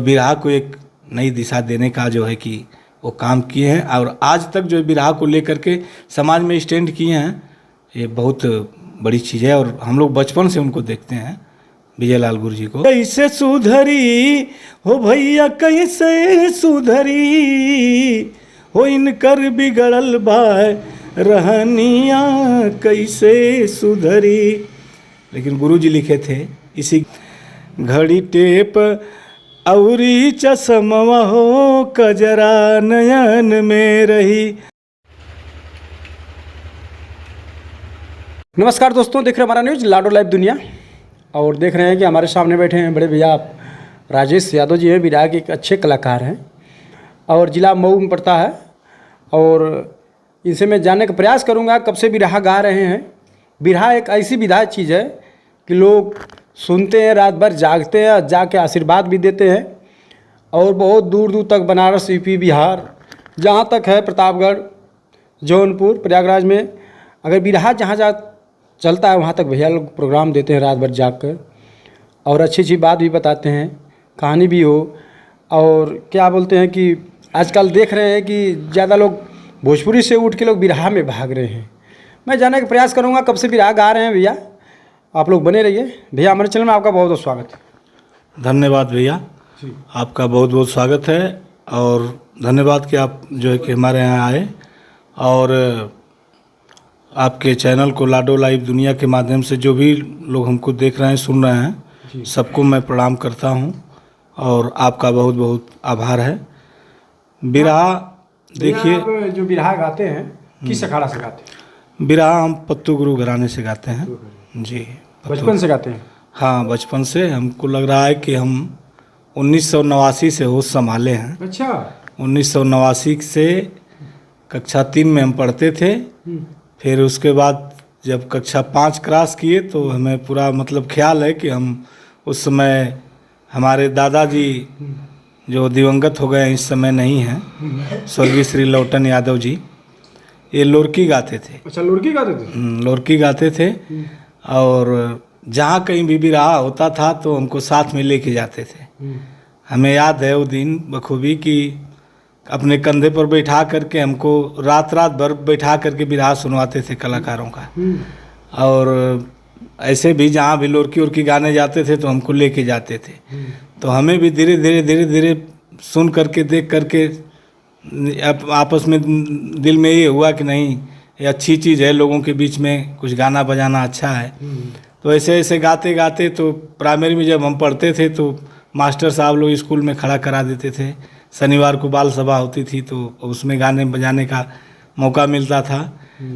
बिरहा को एक नई दिशा देने का जो है कि वो काम किए हैं और आज तक जो बिरहा को लेकर के समाज में स्टैंड किए हैं, ये बहुत बड़ी चीज़ है। और हम लोग बचपन से उनको देखते हैं, विजय लाल गुरु जी को। कैसे सुधरी हो भैया कैसे सुधरी हो, इनकर बिगड़ल बा रहनिया कैसे सुधरी। लेकिन गुरु जी लिखे थे इसी घड़ी टेप औरी चश्मवा हो कजरा नयन में रही। नमस्कार दोस्तों, देख रहे हैं हमारा न्यूज़ लाडो लाइव दुनिया और देख रहे हैं कि हमारे सामने बैठे हैं बड़े भैया राजेश यादव जी हैं। बिरहा के एक अच्छे कलाकार हैं और ज़िला मऊ में पड़ता है। और इनसे मैं जानने का प्रयास करूंगा कब से बिरहा गा रहे हैं। बिरहा एक ऐसी विधा चीज़ है कि लोग सुनते हैं, रात भर जागते हैं, जाके आशीर्वाद भी देते हैं। और बहुत दूर दूर तक बनारस, यूपी, बिहार, जहाँ तक है प्रतापगढ़, जौनपुर, प्रयागराज में अगर बिरहा जहाँ जहाँ चलता है वहाँ तक भैया लोग प्रोग्राम देते हैं रात भर जाग कर और अच्छी अच्छी बात भी बताते हैं, कहानी भी हो। और क्या बोलते हैं कि आजकल देख रहे हैं कि ज़्यादा लोग भोजपुरी से उठ के लोग बिरहा में भाग रहे हैं। मैं जानने का प्रयास करूँगा कब से बिरहा गा रहे हैं भैया। आप लोग बने रहिए भैया। हमारे चैनल में आपका बहुत बहुत स्वागत है। धन्यवाद भैया, आपका बहुत बहुत स्वागत है और धन्यवाद कि आप जो है कि हमारे यहाँ आए और आपके चैनल को लाडो लाइव दुनिया के माध्यम से जो भी लोग हमको देख रहे हैं, सुन रहे हैं, सबको मैं प्रणाम करता हूं और आपका बहुत बहुत आभार है। बिरहा देखिए, जो बिरहा गाते हैं किस अखाड़ा से गाते हैं? बिरहा हम पत्तू गुरु घराने से गाते हैं जी। बचपन से गाते हैं? हाँ, बचपन से। हमको लग रहा है कि हम 1989 से होश संभाले हैं। अच्छा। 1989 से कक्षा 3 में हम पढ़ते थे। फिर उसके बाद जब कक्षा 5 क्रॉस किए तो हमें पूरा मतलब ख्याल है कि हम उस समय, हमारे दादाजी जो दिवंगत हो गए इस समय नहीं हैं, स्वर्गीय श्री लौटन यादव जी, ये लोरकी गाते थे। अच्छा, लोरकी गाते थे? लोरकी गाते थे और जहाँ कहीं भी बिरहा होता था तो हमको साथ में लेके जाते थे। हमें याद है वो दिन बखूबी कि अपने कंधे पर बैठा करके हमको रात रात भर बैठा करके बिरहा सुनवाते थे कलाकारों का। और ऐसे भी जहाँ भी लोरकी उर्की गाने जाते थे तो हमको लेके जाते थे। तो हमें भी धीरे धीरे सुन करके, देख करके आपस में दिल में ये हुआ कि नहीं, ये अच्छी चीज़ है, लोगों के बीच में कुछ गाना बजाना अच्छा है। तो ऐसे ऐसे गाते गाते तो प्राइमरी में जब हम पढ़ते थे तो मास्टर साहब लोग स्कूल में खड़ा करा देते थे। शनिवार को बाल सभा होती थी तो उसमें गाने बजाने का मौका मिलता था।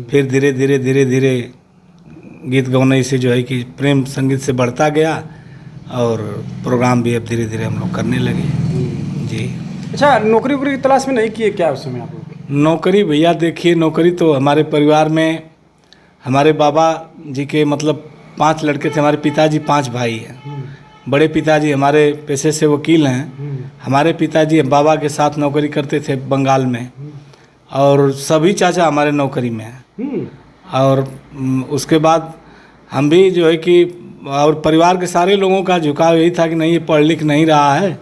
फिर धीरे धीरे गीत गौने से जो है कि प्रेम संगीत से बढ़ता गया और प्रोग्राम भी अब धीरे धीरे हम लोग करने लगे जी। अच्छा, नौकरी वोकरी की तलाश में नहीं किए क्या उस समय आप लोग? नौकरी भैया देखिए, नौकरी तो हमारे परिवार में, हमारे बाबा जी के मतलब 5 लड़के थे। हमारे पिताजी 5 भाई हैं। बड़े पिताजी हमारे पेशे से वकील हैं। हमारे पिताजी बाबा के साथ नौकरी करते थे बंगाल में और सभी चाचा हमारे नौकरी में हैं। और उसके बाद हम भी जो है कि, और परिवार के सारे लोगों का झुकाव यही था कि नहीं, ये पढ़ लिख नहीं रहा है,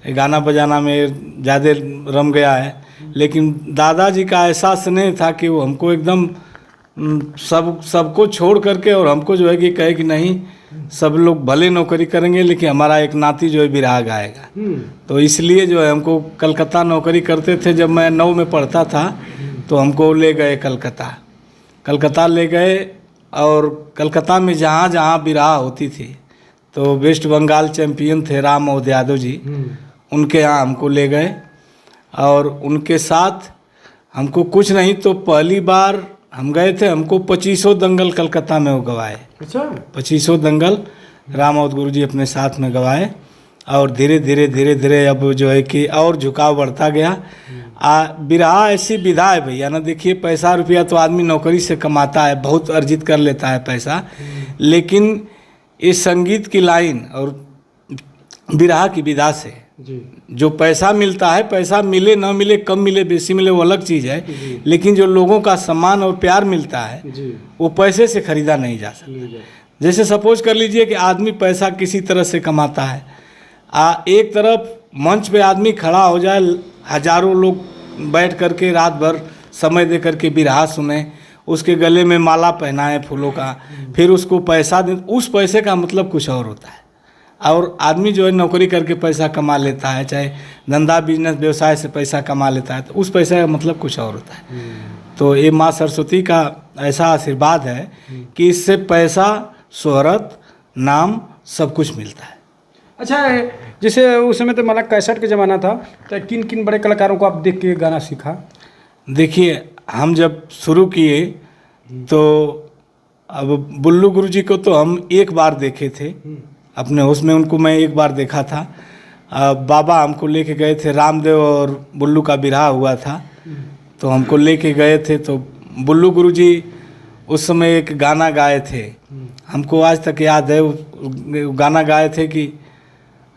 गाना बजाना में ज़्यादा रम गया है। लेकिन दादाजी का ऐसा स्नेह था कि वो हमको एकदम सबको छोड़ करके और हमको जो है कि कहे कि नहीं, सब लोग भले नौकरी करेंगे लेकिन हमारा एक नाती जो है बिरहा गाएगा। तो इसलिए जो है हमको कलकत्ता नौकरी करते थे। जब मैं 9 में पढ़ता था तो हमको ले गए कलकत्ता ले गए और कलकत्ता में जहाँ जहाँ बिरहा होती थी तो वेस्ट बंगाल चैम्पियन थे राम मोहन यादव जी, उनके यहाँ हमको ले गए और उनके साथ हमको कुछ नहीं तो पहली बार हम गए थे, हमको 25 दंगल कलकत्ता में वो गवाए। अच्छा। 25 दंगल राम मोहन गुरु जी अपने साथ में गवाए और धीरे धीरे अब जो है कि और झुकाव बढ़ता गया। बिरहा ऐसी विधा है भैया ना, देखिए पैसा रुपया तो आदमी नौकरी से कमाता है, बहुत अर्जित कर लेता है पैसा, लेकिन इस संगीत की लाइन और बिरहा की विधा से जो पैसा मिलता है, पैसा मिले ना मिले, कम मिले बेसी मिले वो अलग चीज़ है, लेकिन जो लोगों का सम्मान और प्यार मिलता है वो पैसे से खरीदा नहीं जा सकता। जैसे सपोज कर लीजिए कि आदमी पैसा किसी तरह से कमाता है, एक तरफ मंच पे आदमी खड़ा हो जाए, हजारों लोग बैठ करके रात भर समय दे करके बिरहा सुने, उसके गले में माला पहनाए फूलों का, फिर उसको पैसा दे, उस पैसे का मतलब कुछ और होता है। और आदमी जो है नौकरी करके पैसा कमा लेता है, चाहे धंधा बिजनेस व्यवसाय से पैसा कमा लेता है, तो उस पैसे का मतलब कुछ और होता है। तो ये माँ सरस्वती का ऐसा आशीर्वाद है कि इससे पैसा, शोहरत, नाम सब कुछ मिलता है। अच्छा, जैसे उस समय तो मतलब कैसेट का ज़माना था, तो किन किन बड़े कलाकारों को आप देख के गाना सीखा? देखिए, हम जब शुरू किए तो अब बुल्लू गुरुजी को तो हम एक बार देखे थे अपने होश में, उनको मैं एक बार देखा था। बाबा हमको लेके गए थे, रामदेव और बुल्लू का बिरहा हुआ था, तो हमको लेके गए थे। तो बुल्लू गुरुजी उस समय एक गाना गाए थे, हमको आज तक याद है। वो गाना गाए थे कि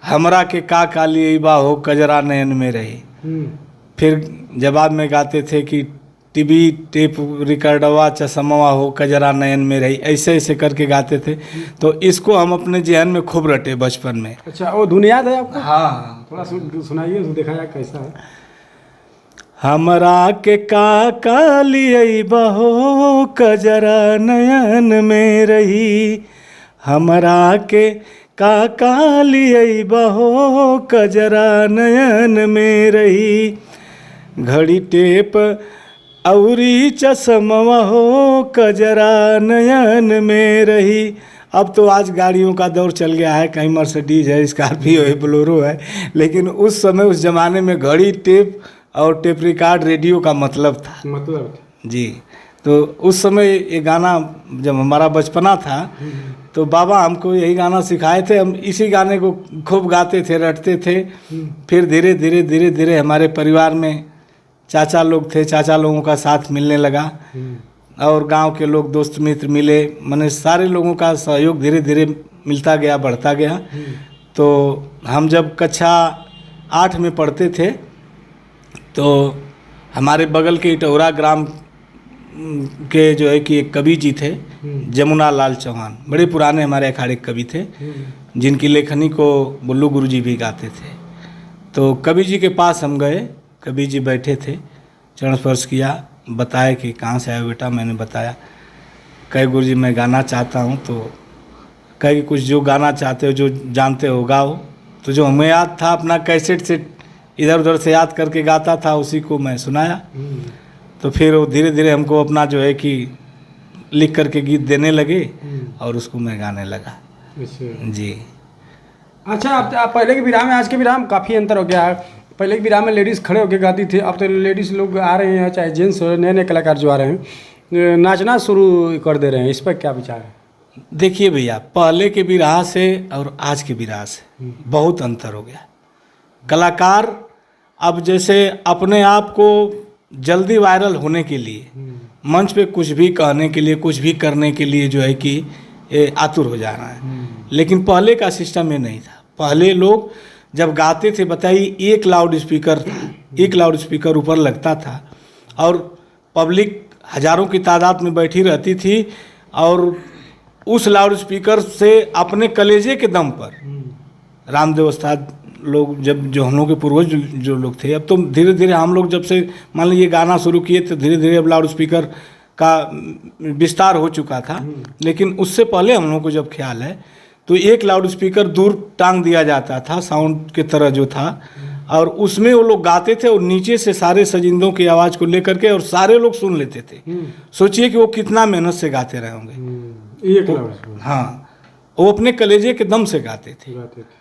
हमरा के का काली बा हो कजरा नयन में रही। फिर जवाब में गाते थे कि टीवी टेप रिकॉर्डवा चश्मवा हो कजरा नयन में रही, ऐसे ऐसे करके गाते थे। तो इसको हम अपने जेहन में खूब रटे बचपन में। अच्छा, वो धुन याद है आपको? हाँ, थोड़ा सुनाइए, देखा जाए कैसा है। हमरा के का काली बहो कजरा नयन में रही, हमरा के का काली बहो कजरा नयन में रही, घड़ी टेप औरी चश्मवा हो कजरा नयन में रही। अब तो आज गाड़ियों का दौर चल गया है, कहीं मर्सिडीज है, स्कॉर्पियो है, बोलेरो है, लेकिन उस समय उस ज़माने में घड़ी, टेप और टेप रिकॉर्ड, रेडियो का मतलब था जी। तो उस समय ये गाना जब हमारा बचपना था तो बाबा हमको यही गाना सिखाए थे, हम इसी गाने को खूब गाते थे, रटते थे। फिर धीरे धीरे धीरे धीरे हमारे परिवार में चाचा लोग थे, चाचा लोगों का साथ मिलने लगा और गांव के लोग, दोस्त मित्र मिले, मैंने सारे लोगों का सहयोग धीरे धीरे मिलता गया, बढ़ता गया। तो हम जब कक्षा 8 में पढ़ते थे तो हमारे बगल के इटौरा ग्राम के जो है कि एक कवि जी थे, जमुना लाल चौहान, बड़े पुराने हमारे अखाड़े कवि थे, जिनकी लेखनी को बुल्लू गुरुजी भी गाते थे। तो कवि जी के पास हम गए, कवि जी बैठे थे, चरण स्पर्श किया, बताया कि कहाँ से आए बेटा। मैंने बताया, कहे गुरुजी मैं गाना चाहता हूँ। तो कहे कि कुछ जो गाना चाहते हो, जो जानते हो गाओ। तो जो हमें याद था अपना कैसेट से इधर उधर से याद करके गाता था, उसी को मैं सुनाया। तो फिर वो धीरे धीरे हमको अपना जो है कि लिख करके गीत देने लगे और उसको मैं गाने लगा जी। अच्छा, आप पहले के विराम में आज के विराम में काफ़ी अंतर हो गया है। पहले के विराम में लेडीज़ खड़े होकर गाती थी, अब तो लेडीज़ लोग आ रहे हैं, चाहे जेंट्स हो, नए नए कलाकार जो आ रहे हैं नाचना शुरू कर दे रहे हैं। इस पर क्या विचार है? देखिए भैया, पहले के विराह से और आज के विराह से बहुत अंतर हो गया। कलाकार अब जैसे अपने आप को जल्दी वायरल होने के लिए, मंच पे कुछ भी कहने के लिए, कुछ भी करने के लिए जो है कि आतुर हो जा रहा है। लेकिन पहले का सिस्टम ये नहीं था। पहले लोग जब गाते थे, बताइए, एक लाउड स्पीकर ऊपर लगता था और पब्लिक हजारों की तादाद में बैठी रहती थी और उस लाउड स्पीकर से अपने कलेजे के दम पर रामदेव उस्ताद लोग, जब जो हम लोग के पूर्वज जो लोग थे, अब तो धीरे धीरे हम लोग जब से मान लीजिए गाना शुरू किए तो धीरे धीरे अब लाउड स्पीकर का विस्तार हो चुका था। लेकिन उससे पहले हम लोग को जब ख्याल है तो एक लाउड स्पीकर दूर टांग दिया जाता था, साउंड के तरह जो था, और उसमें वो लोग गाते थे और नीचे से सारे सजिंदों की आवाज़ को लेकर के और सारे लोग सुन लेते थे। सोचिए कि वो कितना मेहनत से गाते रहे होंगे। हाँ, वो अपने कलेजे के दम से गाते थे।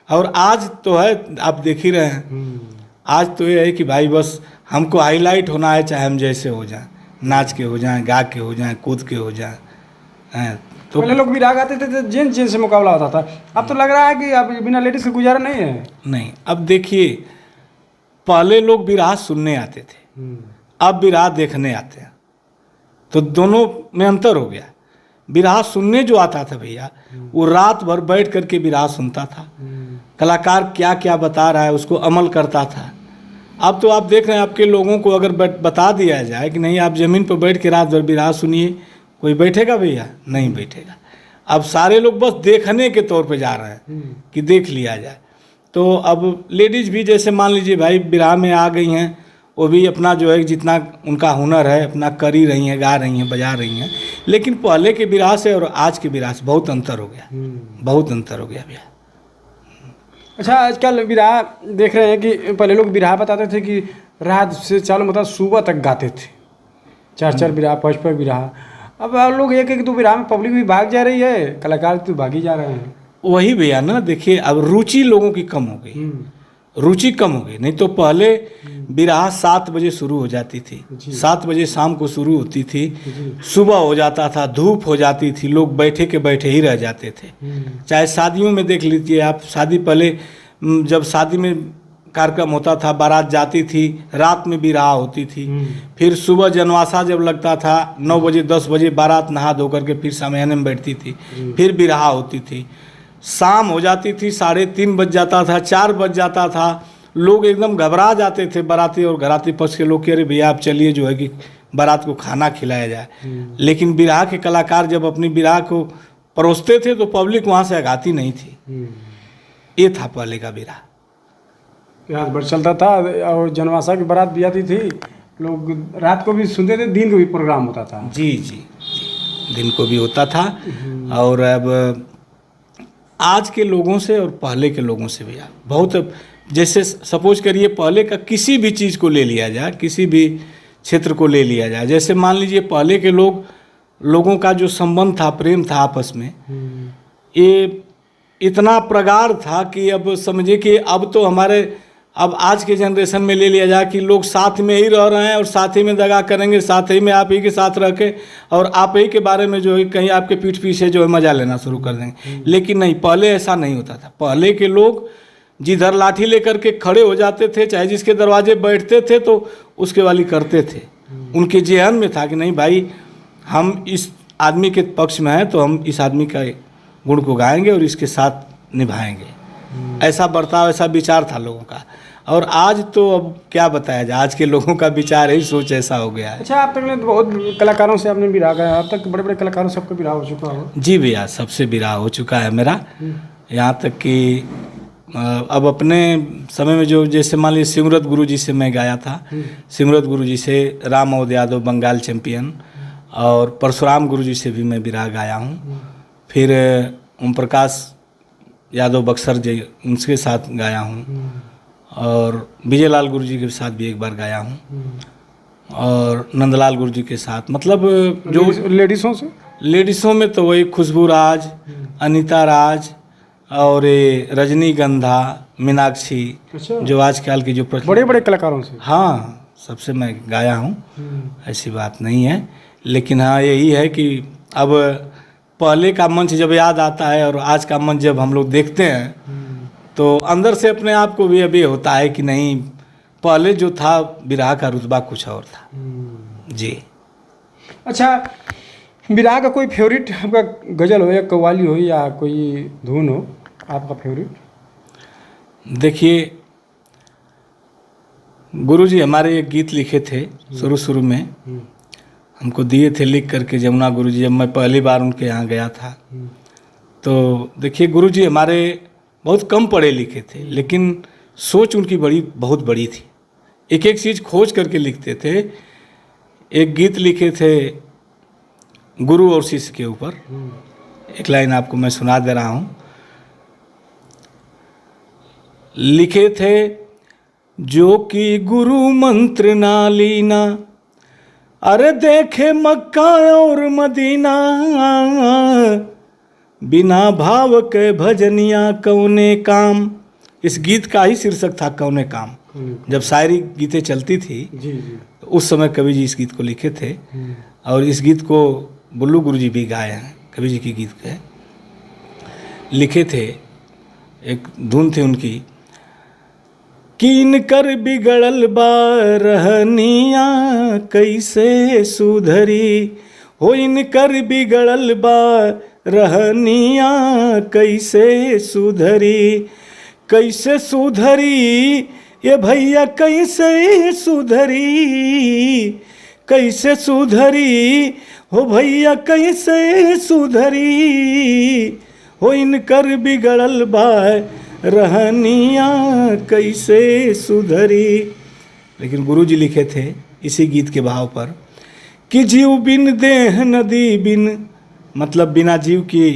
और आज तो है, आप देख ही रहे हैं, आज तो ये है कि भाई बस हमको हाईलाइट होना है, चाहे हम जैसे हो जाएं, नाच के हो जाएं, गा के हो जाएं, कूद के हो जाएं। तो पहले लोग विराह गाते थे तो जेंट्स से मुकाबला होता था। अब तो लग रहा है कि अब बिना लेडीज़ के गुजारा नहीं है। नहीं, अब देखिए, पहले लोग विराह सुनने आते थे, अब विराह देखने आते हैं, तो दोनों में अंतर हो गया। विराह सुनने जो आता था भैया, वो रात भर बैठ करके विराह सुनता था, कलाकार क्या क्या बता रहा है उसको अमल करता था। अब तो आप देख रहे हैं, आपके लोगों को अगर बता दिया जाए कि नहीं आप ज़मीन पर बैठ के रात भर विराह सुनिए, कोई बैठेगा भैया? नहीं बैठेगा। अब सारे लोग बस देखने के तौर पे जा रहे हैं कि देख लिया जाए। तो अब लेडीज़ भी जैसे मान लीजिए भाई विराह में आ गई हैं, वो भी अपना जो है जितना उनका हुनर है अपना कर ही रही हैं, गा रही हैं, बजा रही हैं। लेकिन पहले के विराह से और आज के विराह से बहुत अंतर हो गया, बहुत अंतर हो गया भैया। अच्छा, आजकल विराह देख रहे हैं कि पहले लोग विराह बताते थे कि रात से चालू मतलब सुबह तक गाते थे, 4 विराह 5 विराह। अब लोग एक एक 2 विराह में पब्लिक भी भाग जा रही है, कलाकार तो भाग ही जा रहे हैं। वही भैया ना, देखिए अब रुचि लोगों की कम हो गई, रुचि कम हो गई। नहीं तो पहले विराह 7 बजे शुरू हो जाती थी, 7 बजे शाम को शुरू होती थी, सुबह हो जाता था, धूप हो जाती थी, लोग बैठे के बैठे ही रह जाते थे। चाहे शादियों में देख लीजिए आप, शादी पहले जब शादी में कार्यक्रम होता था, बारात जाती थी, रात में विराह होती थी, फिर सुबह जनवासा जब लगता था 9 बजे 10 बजे बारात नहा धो करके फिर सामयाने में बैठती थी, फिर विराह होती थी, शाम हो जाती थी, 3:30 बज जाता था, 4 बज जाता था, लोग एकदम घबरा जाते थे बाराती और घराती पक्ष के लोग, कह रहे भैया आप चलिए जो है कि बारात को खाना खिलाया जाए। लेकिन विराह के कलाकार जब अपनी विराह को परोसते थे तो पब्लिक वहाँ से आगाती नहीं थी। ये था पहले का विराह, रात भर चलता था। और जनवासा की बारात भी आती थी, लोग रात को भी सुनते थे, दिन को भी प्रोग्राम होता था। जी जी जी, दिन को भी होता था। और अब आज के लोगों से और पहले के लोगों से भी बहुत, जैसे सपोज करिए पहले का किसी भी चीज़ को ले लिया जाए, किसी भी क्षेत्र को ले लिया जाए, जैसे मान लीजिए पहले के लोगों का जो संबंध था, प्रेम था आपस में, ये इतना प्रगाढ़ था कि अब समझिए कि अब आज के जनरेशन में ले लिया जाए कि लोग साथ में ही रह रहे हैं और साथ ही में दगा करेंगे, साथ ही में आप ही के साथ रह के और आप ही के बारे में जो है कहीं आपके पीठ पीछे जो है मजा लेना शुरू कर देंगे। लेकिन नहीं, पहले ऐसा नहीं होता था। पहले के लोग जिधर लाठी लेकर के खड़े हो जाते थे, चाहे जिसके दरवाजे बैठते थे तो उसके वाली करते थे। उनके जेहन में था कि नहीं भाई, हम इस आदमी के पक्ष में हैं तो हम इस आदमी का गुण को गाएंगे और इसके साथ निभाएंगे। ऐसा बर्ताव, ऐसा विचार था लोगों का। और आज तो अब क्या बताया जाए, आज के लोगों का विचार ही सोच ऐसा हो गया है। अच्छा, आप तक बहुत कलाकारों से आपने विराह गाया, अब तक बड़े बड़े कलाकारों से आपका विराह हो चुका हो? जी भैया, सबसे विराह हो चुका है मेरा। यहाँ तक कि अब अपने समय में जो, जैसे मान लीजिए सिमरत गुरु जी से मैं गाया था, सिमरत गुरु जी से, राम मोहन यादव बंगाल चैंपियन, और परशुराम गुरु जी से भी मैं विराह गाया हूँ। फिर ओम प्रकाश यादव बक्सर जी, उनके साथ गाया हूँ, और विजय लाल गुरु जी के साथ भी एक बार गाया हूँ, और नंदलाल गुरु जी के साथ। मतलब जो लेडीज़ों में तो वही खुशबू राज, अनीता राज, और रजनीगंधा, मीनाक्षी, जो आजकल की जो बड़े बड़े कलाकारों से, हाँ, सबसे मैं गाया हूँ। ऐसी बात नहीं है, लेकिन हाँ यही है कि अब पहले का मंच जब याद आता है और आज का मंच जब हम लोग देखते हैं तो अंदर से अपने आप को भी अभी होता है कि नहीं, पहले जो था विराह का रुतबा कुछ और था। जी। अच्छा, विराह का कोई फेवरेट आपका गज़ल हो या कव्वाली हो या कोई धुन हो आपका फेवरेट? देखिए, गुरुजी हमारे एक गीत लिखे थे शुरू में, हमको दिए थे लिख करके जमुना गुरुजी, जब मैं पहली बार उनके यहाँ गया था। तो देखिए, गुरुजी हमारे बहुत कम पढ़े लिखे थे, लेकिन सोच उनकी बहुत बड़ी थी। एक एक चीज़ खोज करके लिखते थे। एक गीत लिखे थे गुरु और शिष्य के ऊपर, एक लाइन आपको मैं सुना दे रहा हूँ। लिखे थे, जो कि गुरु मंत्र ना लीना, अरे देखे मक्का और मदीना, बिना भाव के भजनिया कौने काम। इस गीत का ही शीर्षक था कौने काम। जब शायरी गीतें चलती थी तो उस समय कवि जी इस गीत को लिखे थे, और इस गीत को बुल्लू गुरु जी भी गाए हैं। कवि जी की गीत के लिखे थे, एक धुन थी उनकी, कीन कर बिगड़ल बा रहनिया कैसे सुधरी, हो इन कर बिगड़ल बा रहनिया कैसे सुधरी, कैसे सुधरी ये भैया कैसे सुधरी, कैसे सुधरी हो भैया कैसे सुधरी, हो इनकर बिगड़ल बा रहनिया कैसे सुधरी। लेकिन गुरुजी लिखे थे इसी गीत के भाव पर कि जीव बिन देह नदी बिन, मतलब बिना जीव की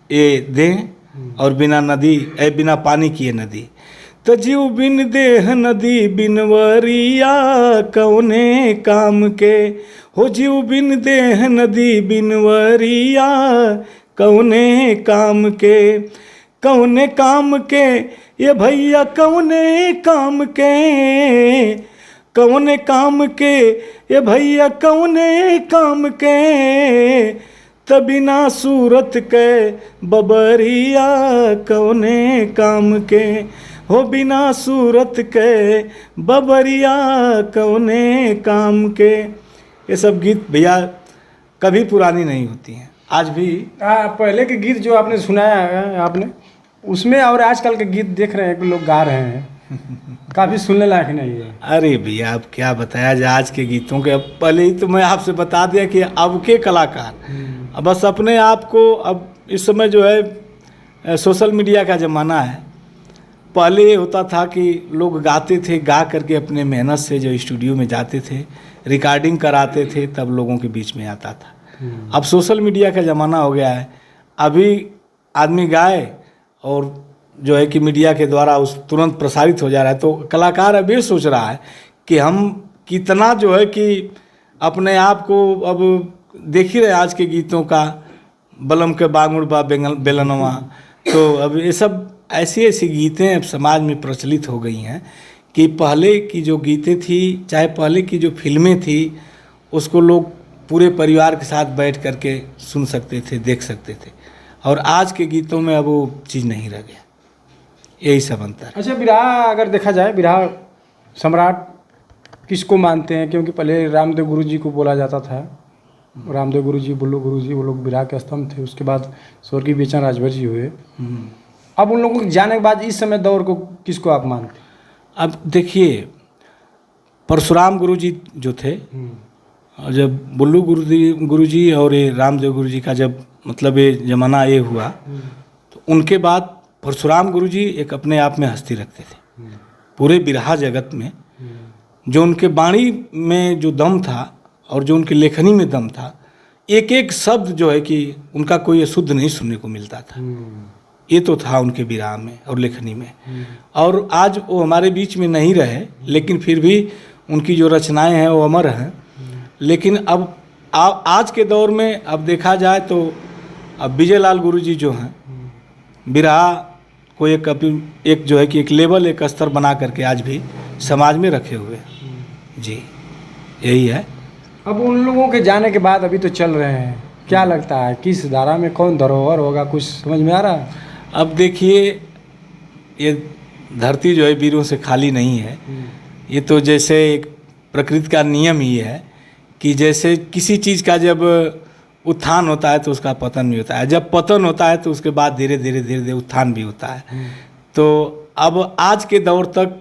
ये देह और बिना नदी बिना पानी की ये नदी। तो जीव बिन देह नदी बिन वरिया कौने काम के, हो जीव बिन देह नदी बिन वरिया कौने काम के, कौने काम के ये भैया कौने काम के, कौने काम के ये भैया कौने काम के, तबिना सूरत के बबरिया कौने काम के, हो बिना सूरत के बबरिया कौने काम के। ये सब गीत भैया कभी पुरानी नहीं होती हैं, आज भी। पहले के गीत जो आपने सुनाया है आपने, उसमें और आजकल के गीत देख रहे हैं कि लोग गा रहे हैं, काफ़ी सुनने लायक नहीं है। अरे भैया अब क्या बताया जाए आज के गीतों के। अब पहले ही तो मैं आपसे बता दिया कि अब के कलाकार अब बस अपने आप को, अब इस समय जो है सोशल मीडिया का ज़माना है। पहले ये होता था कि लोग गाते थे, गा करके अपने मेहनत से जो स्टूडियो में जाते थे, रिकॉर्डिंग कराते थे, तब लोगों के बीच में आता था। अब सोशल मीडिया का ज़माना हो गया है, अभी आदमी गाए और जो है कि मीडिया के द्वारा उस तुरंत प्रसारित हो जा रहा है। तो कलाकार अब ये सोच रहा है कि हम कितना जो है कि अपने आप को, अब देख ही रहे आज के गीतों का, बलम के बांगुड़ बा बेलनवा, तो अब ये सब ऐसी ऐसी गीतें अब समाज में प्रचलित हो गई हैं कि पहले की जो गीतें थी, चाहे पहले की जो फिल्में थी, उसको लोग पूरे परिवार के साथ बैठ करके सुन सकते थे, देख सकते थे, और आज के गीतों में अब वो चीज़ नहीं रह गया। यही सब अंतर है। अच्छा, बिरहा अगर देखा जाए, बिरहा सम्राट किसको मानते हैं? क्योंकि पहले रामदेव गुरु जी को बोला जाता था, रामदेव गुरु जी, बुल्लू गुरु जी, वो लोग बिरहा के स्तंभ थे। उसके बाद स्वर्गीय बेचन राजभर जी हुए। अब उन लोगों के जाने के बाद इस समय दौर को किसको आप मानते हैं? अब देखिए, परशुराम गुरु जी जो थे, और जब बुल्लू गुरु जी और ये रामदेव गुरु जी का जब मतलब ये जमाना ये हुआ, तो उनके बाद परशुराम गुरु जी एक अपने आप में हस्ती रखते थे पूरे बिरहा जगत में। जो उनके वाणी में जो दम था और जो उनकी लेखनी में दम था, एक एक शब्द जो है कि उनका कोई अशुद्ध नहीं सुनने को मिलता था। ये तो था उनके बिरहा में और लेखनी में। और आज वो हमारे बीच में नहीं रहे, लेकिन फिर भी उनकी जो रचनाएं हैं वो अमर हैं। लेकिन अब आज के दौर में अब देखा जाए तो अब विजय लाल गुरु जी जो हैं, बिरहा को एक जो है कि एक लेवल, एक स्तर बना करके आज भी समाज में रखे हुए हैं। जी, यही है। अब उन लोगों के जाने के बाद अभी तो चल रहे हैं, क्या लगता है किस धारा में कौन धरोहर होगा, कुछ समझ में आ रहा है? अब देखिए, ये धरती जो है वीरों से खाली नहीं है। ये तो जैसे एक प्रकृति का नियम ही है कि जैसे किसी चीज़ का जब उत्थान होता है तो उसका पतन भी होता है, जब पतन होता है तो उसके बाद धीरे धीरे उत्थान भी होता है। तो अब आज के दौर तक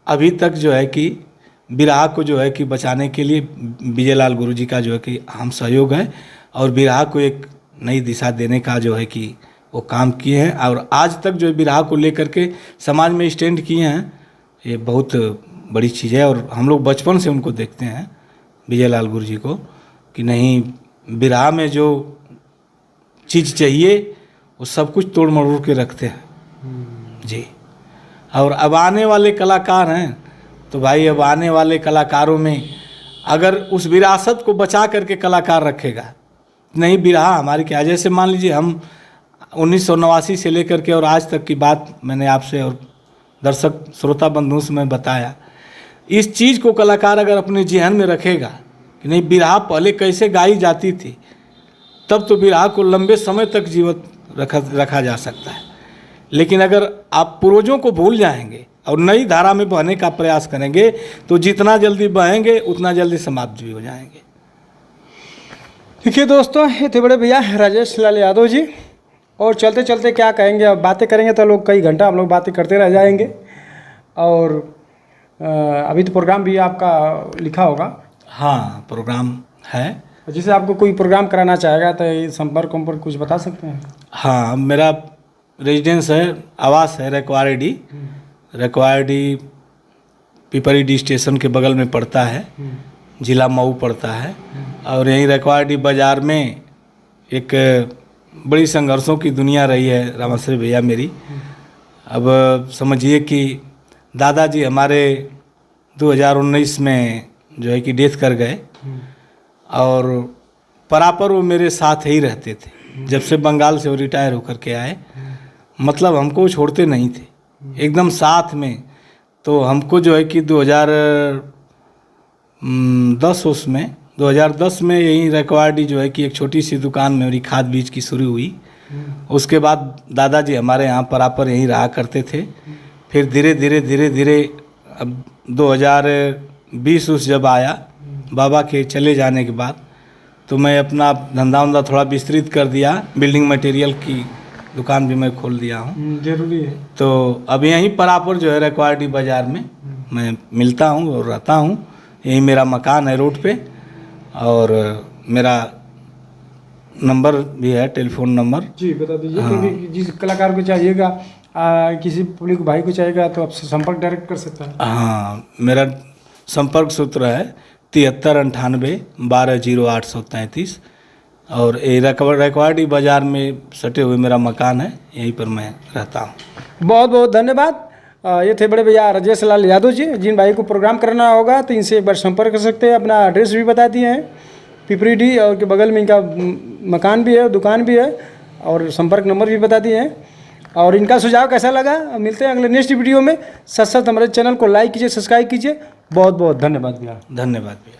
अभी तक जो है कि बिरहा को जो है कि बचाने के लिए विजय लाल गुरु जी का जो है कि हम सहयोग है, और बिरहा को एक नई दिशा देने का जो है कि वो काम किए हैं। और आज तक जो बिरहा को लेकर के समाज में स्टैंड किए हैं, ये बहुत बड़ी चीज़ है। और हम लोग बचपन से उनको देखते हैं, विजय लाल गुरु जी को, कि नहीं, बिरहा में जो चीज़ चाहिए वो सब कुछ तोड़ मरोड़ के रखते हैं। जी, और अब आने वाले कलाकार हैं तो भाई, अब आने वाले कलाकारों में अगर उस विरासत को बचा करके कलाकार रखेगा, नहीं बिरहा हमारी क्या, जैसे मान लीजिए हम 1989 से लेकर के और आज तक की बात मैंने आपसे और दर्शक श्रोता बंधुओं से मैं बताया। इस चीज़ को कलाकार अगर अपने जेहन में रखेगा कि नहीं, बिरहा पहले कैसे गाई जाती थी, तब तो बिरहा को लंबे समय तक जीवित रखा जा सकता है। लेकिन अगर आप पूर्वजों को भूल जाएंगे और नई धारा में बहने का प्रयास करेंगे, तो जितना जल्दी बहेंगे उतना जल्दी समाप्त भी हो जाएंगे। देखिए दोस्तों, ये थे बड़े भैया राजेश लाल यादव जी। और चलते चलते क्या कहेंगे, अब बातें करेंगे तो लोग कई घंटा हम लोग बातें करते रह जाएंगे। और अभी तो प्रोग्राम भी आपका लिखा होगा? हाँ, प्रोग्राम है। जैसे आपको कोई प्रोग्राम कराना चाहेगा तो संपर्क कुछ बता सकते हैं? हाँ, मेरा रेजिडेंस है, आवास है रकवाड़ी। रकवाड़ी पिपरीडी स्टेशन के बगल में पड़ता है, जिला मऊ पड़ता है। और यहीं रकवाड़ी बाज़ार में एक बड़ी संघर्षों की दुनिया रही है रामाश्री भैया मेरी। अब समझिए कि दादाजी हमारे 2019 में जो है कि डेथ कर गए, और परापर वो मेरे साथ ही रहते थे जब से बंगाल से वो रिटायर होकर के आए। मतलब हमको छोड़ते नहीं थे, एकदम साथ में। तो हमको जो है कि 2010 में यही रकवाड़ी जो है कि एक छोटी सी दुकान में मेरी खाद बीज की शुरू हुई। उसके बाद दादाजी हमारे यहाँ परापर यहीं रहा करते थे। फिर धीरे धीरे अब 2020 उस जब आया बाबा के चले जाने के बाद, तो मैं अपना धंधा थोड़ा विस्तृत कर दिया। बिल्डिंग मटेरियल की दुकान भी मैं खोल दिया हूँ। जरूरी है। तो अब यहीं परापर जो है रकवाड़ी बाज़ार में मैं मिलता हूँ और रहता हूँ। यही मेरा मकान है रोड पे, और मेरा नंबर भी है, टेलीफोन नंबर। जी बता दीजिए। क्योंकि जिस कलाकार को चाहिएगा, किसी पब्लिक भाई को चाहिएगा तो आपसे संपर्क डायरेक्ट कर सकता है। हाँ, मेरा संपर्क सूत्र है 7398 120833। और ये रकवाड़ी बाज़ार में सटे हुए मेरा मकान है, यहीं पर मैं रहता हूँ। बहुत बहुत धन्यवाद। ये थे बड़े भैया राजेश लाल यादव जी। जिन भाई को प्रोग्राम करना होगा तो इनसे एक बार संपर्क कर सकते हैं। अपना एड्रेस भी बता दिए हैं, पिपरीडी, और के बगल में इनका मकान भी है, दुकान भी है, और संपर्क नंबर भी बता दिए हैं। और इनका सुझाव कैसा लगा, मिलते हैं अगले नेक्स्ट वीडियो में। साथ साथ हमारे चैनल को लाइक कीजिए, सब्सक्राइब कीजिए। बहुत बहुत धन्यवाद भैया। धन्यवाद भैया।